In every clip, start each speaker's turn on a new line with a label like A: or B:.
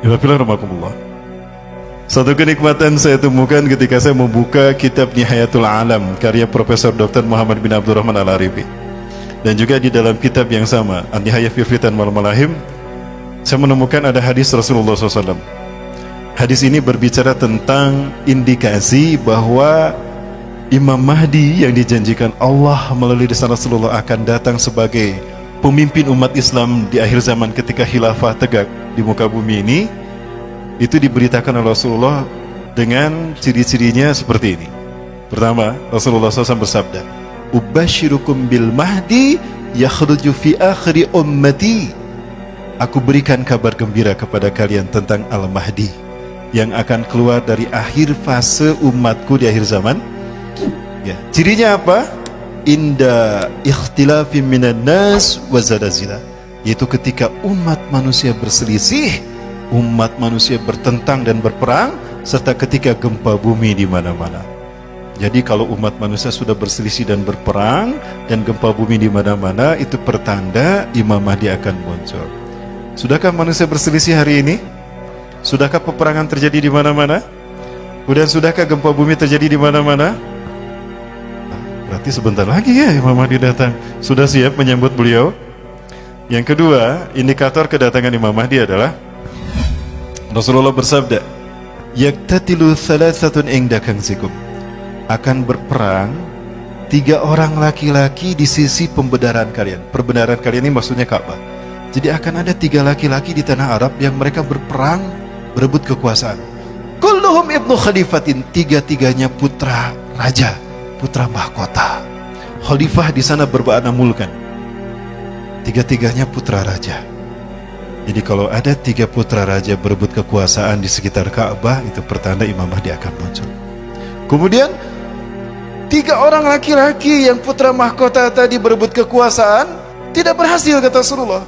A: Bismillahirrahmanirrahim. Satu kenikmatan saya temukan ketika saya membuka kitab Nihayatul Alam karya Profesor Dr. Muhammad bin Abdurrahman Al-Arifi, dan juga di dalam kitab yang sama An-Nihayah fi Fitan wal Malahim, saya menemukan ada hadis Rasulullah SAW. Hadis ini berbicara tentang indikasi bahwa Imam Mahdi yang dijanjikan Allah melalui lisan Rasulullah akan datang sebagai pemimpin umat Islam di akhir zaman ketika khilafah tegak di muka bumi ini. Itu diberitakan oleh Rasulullah dengan ciri-cirinya seperti ini. Pertama, Rasulullah SAW bersabda, "Ubashirukum bil mahdi yakhruju fi akhiri ummati." Aku berikan kabar gembira kepada kalian tentang Al-Mahdi yang akan keluar dari akhir fase umatku di akhir zaman. Ya, cirinya apa? Inda ikhtilafi minan nas wa zalazila, yaitu ketika umat manusia berselisih, umat manusia bertentang dan berperang, serta ketika gempa bumi di mana-mana. Jadi kalau umat manusia sudah berselisih dan berperang dan gempa bumi di mana-mana, itu pertanda Imam Mahdi akan muncul. Sudahkah manusia berselisih hari ini? Sudahkah peperangan terjadi di mana-mana? Kemudian sudahkah gempa bumi terjadi di mana-mana? Nah, berarti sebentar lagi ya Imam Mahdi datang. Sudah siap menyambut beliau? Yang kedua, indikator kedatangan Imam Mahdi adalah Rasulullah bersabda, "Yaktatilu thalathatun inda kanzikum." Akan berperang 3 orang laki-laki di sisi pembenaran kalian. Pembenaran kalian ini maksudnya Ka'bah. Jadi akan ada 3 laki-laki di tanah Arab yang mereka berperang berebut kekuasaan. Kulluhum ibnu khalifatin, 3-tiganya putra raja, putra mahkota. Khalifah di sana bermakna mulkan. 3-tiganya putra raja. Jadi kalau ada 3 putra raja berebut kekuasaan di sekitar Ka'bah, itu pertanda Imam Mahdi akan muncul. Kemudian 3 orang laki-laki yang putra mahkota tadi berebut kekuasaan tidak berhasil, kata Rasulullah.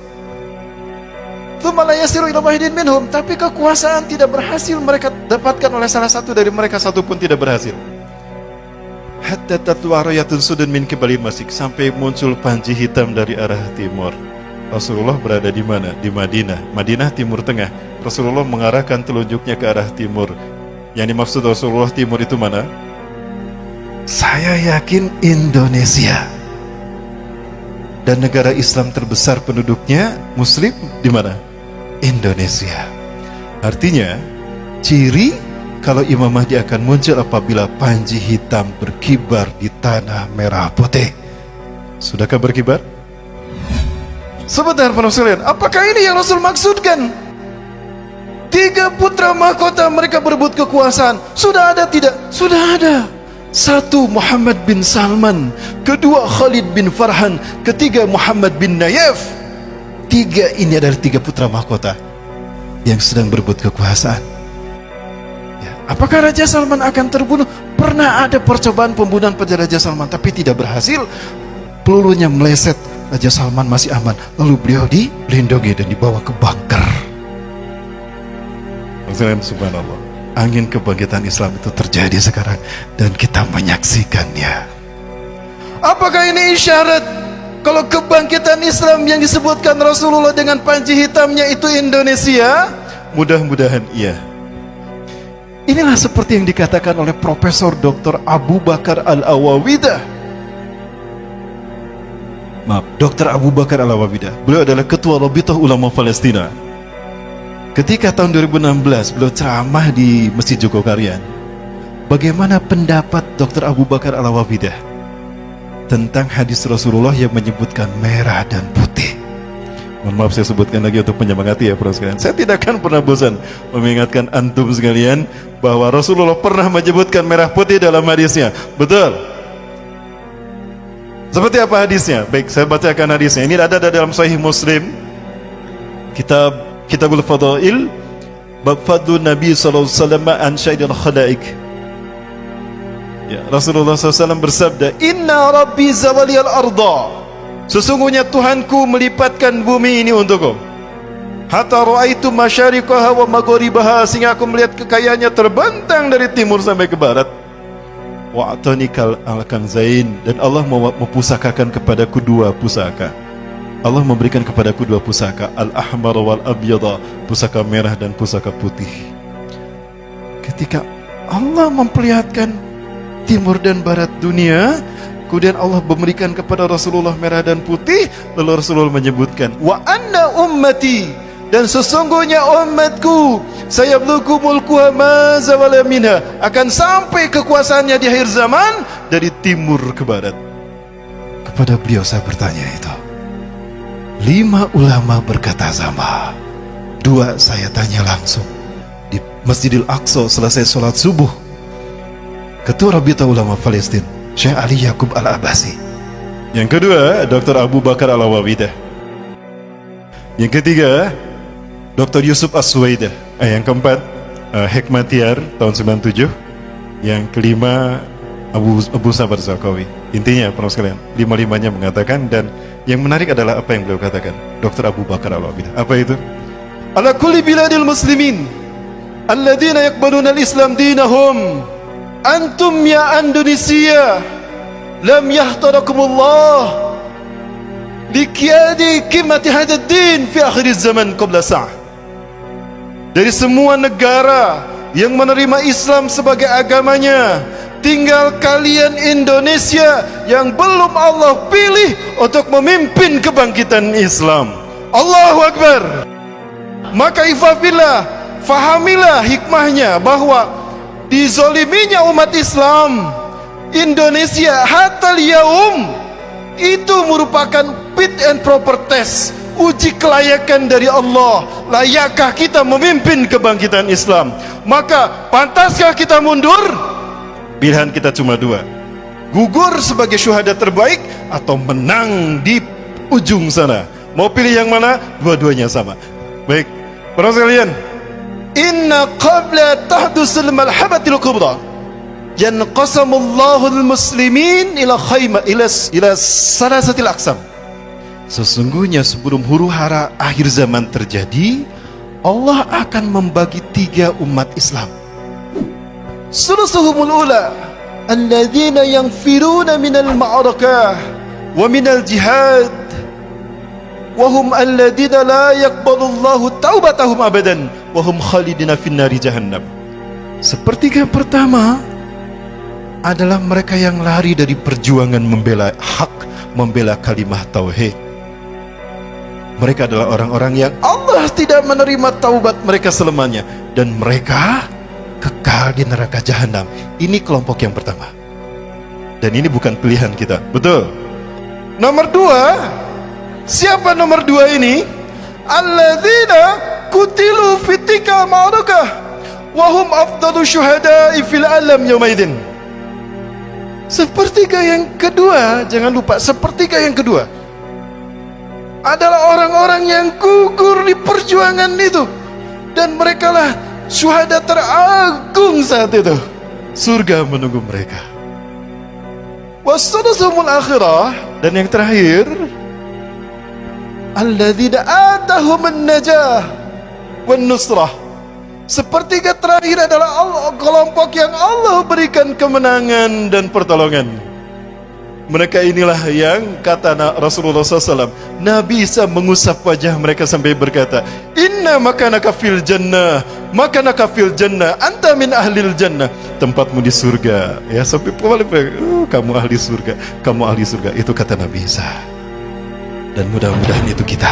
A: Tsumma la yasiru ila wahidin minhum, tapi kekuasaan tidak berhasil mereka dapatkan oleh salah satu dari mereka, satu pun tidak berhasil. Hatta tatwa rayatun sudun min qibali masjid, sampai muncul panji hitam dari arah timur. Rasulullah berada di mana? Di Madinah. Madinah Timur Tengah. Rasulullah mengarahkan telunjuknya ke arah timur. Yang dimaksud Rasulullah timur itu mana? Saya yakin Indonesia. Dan negara Islam terbesar penduduknya Muslim di mana? Indonesia. Artinya, ciri kalau Imam Mahdi akan muncul apabila panji hitam berkibar di tanah merah putih. Sudahkah berkibar? Sebentar para sekalian, apakah ini yang Rasul maksudkan? 3 putra mahkota mereka berebut kekuasaan. Sudah ada tidak? Sudah ada. 1 Muhammad bin Salman, 2 Khalid bin Farhan, 3 Muhammad bin Nayef. 3 ini adalah 3 putra mahkota yang sedang berebut kekuasaan. Ya, apakah Raja Salman akan terbunuh? Pernah ada percobaan pembunuhan pada Raja Salman, tapi tidak berhasil. Pelurunya meleset, Raja Salman masih aman. Lalu beliau dilindungi dan dibawa ke bunker. Subhanallah, angin kebangkitan Islam itu terjadi sekarang dan kita menyaksikannya. Apakah ini isyarat kalau kebangkitan Islam yang disebutkan Rasulullah dengan panji hitamnya itu Indonesia? Mudah-mudahan iya. Inilah seperti yang dikatakan oleh Profesor Dr. Abu Bakar Al-Awawidah. Dr. Abu Bakar Al-Awawidah. Beliau adalah Ketua Rabithah Ulama Palestina. Ketika tahun 2016 beliau ceramah di Masjid Jogokarian, bagaimana pendapat Dr. Abu Bakar Al-Awawidah tentang hadis Rasulullah yang menyebutkan merah dan putih? Mohon maaf saya sebutkan lagi untuk menyemangati ya para sekalian. Saya tidak akan pernah bosan mengingatkan antum sekalian bahwa Rasulullah pernah menyebutkan merah putih dalam hadisnya. Betul. Seperti apa hadisnya? Baik, saya bacakan hadisnya. Ini ada dalam Sahih Muslim, Kitabul Fadail, bab fadlun Nabi sallallahu alaihi wasallam an syaidil khalaik. Ya, Rasulullah SAW bersabda, "Inna Rabbi zawaliyal arda." Sesungguhnya Tuhanku melipatkan bumi ini untukku. Hatta ra'aitu masyariqaha wa magharibaha, sehingga aku melihat kekayaannya terbentang dari timur sampai ke barat. Wa atanikal al-kanzain, dan Allah mempusakakan kepadaku 2 pusaka. Allah memberikan kepadaku dua pusaka, al-ahmar wal abyada, pusaka merah dan pusaka putih. Ketika Allah memperlihatkan timur dan barat dunia, kemudian Allah memberikan kepada Rasulullah merah dan putih, lalu Rasulullah menyebutkan, wa anna ummati, dan sesungguhnya umatku, sayablughu mulkuha ma zawala minha, akan sampai kekuasaannya di akhir zaman dari timur ke barat. Kepada beliau saya bertanya itu. 5 ulama berkata sama. 2 saya tanya langsung di Masjidil Aqsa selesai sholat subuh. Ketua Rabita Ulama Palestina, Syekh Ali Yaqub Al-Abasi. Yang kedua, Dr. Abu Bakar Al-Awawidah. Yang ketiga, Dr. Yusuf As-Suwaidah. Yang keempat, Hekmatyar tahun 97. Yang kelima, Abu Sabar Zarqawi. Intinya, para sekalian, 5-5-nya mengatakan, dan yang menarik adalah apa yang beliau katakan, Dr. Abu Bakar Al-Awawidah. Apa itu? Ala kulli biladil muslimin alladzina yaqbaluna al-islam dinahum, antum ya Indonesia lam yahtarakumullah liqiyadi qimati hadzal din fi akhir zaman qabla sa'ah. Dari semua negara yang menerima Islam sebagai agamanya, tinggal kalian Indonesia yang belum Allah pilih untuk memimpin kebangkitan Islam. Allahu Akbar. Maka ifafillah, fahamilah hikmahnya bahwa dizoliminya umat Islam Indonesia hatal yaum itu merupakan fit and proper test, uji kelayakan dari Allah. Layakkah kita memimpin kebangkitan Islam? Maka pantaskah kita mundur? Pilihan kita cuma 2, gugur sebagai syuhada terbaik atau menang di ujung sana. Mau pilih yang mana? Dua-duanya sama. Baik, para sekalian, inna qabla tahdusul malhabatil kubra yanqasamullahu al-muslimin ila khayma ila salasatil aqsam. Sesungguhnya sebelum huru hara akhir zaman terjadi, Allah akan membagi 3 umat Islam. Sulusuhumul ula alladzina yanfiruna minal ma'arakah wa minal jihad wa hum alladzina la yaqbalullahu taubatahum abadan wa hum khalidina finnari jahannam. Sepertiga pertama adalah mereka yang lari dari perjuangan membela hak, membela kalimah tauhid. Mereka adalah orang-orang yang Allah tidak menerima taubat mereka selamanya, dan mereka kekal di neraka jahanam. Ini kelompok yang pertama. Dan ini bukan pilihan kita. Betul. Nomor 2. Siapa nomor 2 ini? Alladzina kutilu fitika ma'arakah wa hum afdalu syuhada'i fil alam yaumaidin. Sepertiga yang kedua, jangan lupa, sepertiga yang kedua adalah orang-orang yang gugur di perjuangan itu, dan mereka lah syuhada teragung saat itu. Surga menunggu mereka. Wasadasumul akhirah, dan yang terakhir, alladzina atahumun najah wan nusrah. Sepertiga terakhir adalah kelompok yang Allah berikan kemenangan dan pertolongan. Mereka inilah yang kata Rasulullah SAW, Nabi Isa mengusap wajah mereka sampai berkata, inna makanaka fil jannah, makanaka fil jannah, anta min ahlil jannah. Tempatmu di surga. Ya, sampai kamu ahli surga, kamu ahli surga. Itu kata Nabi Isa. Dan mudah-mudahan itu kita.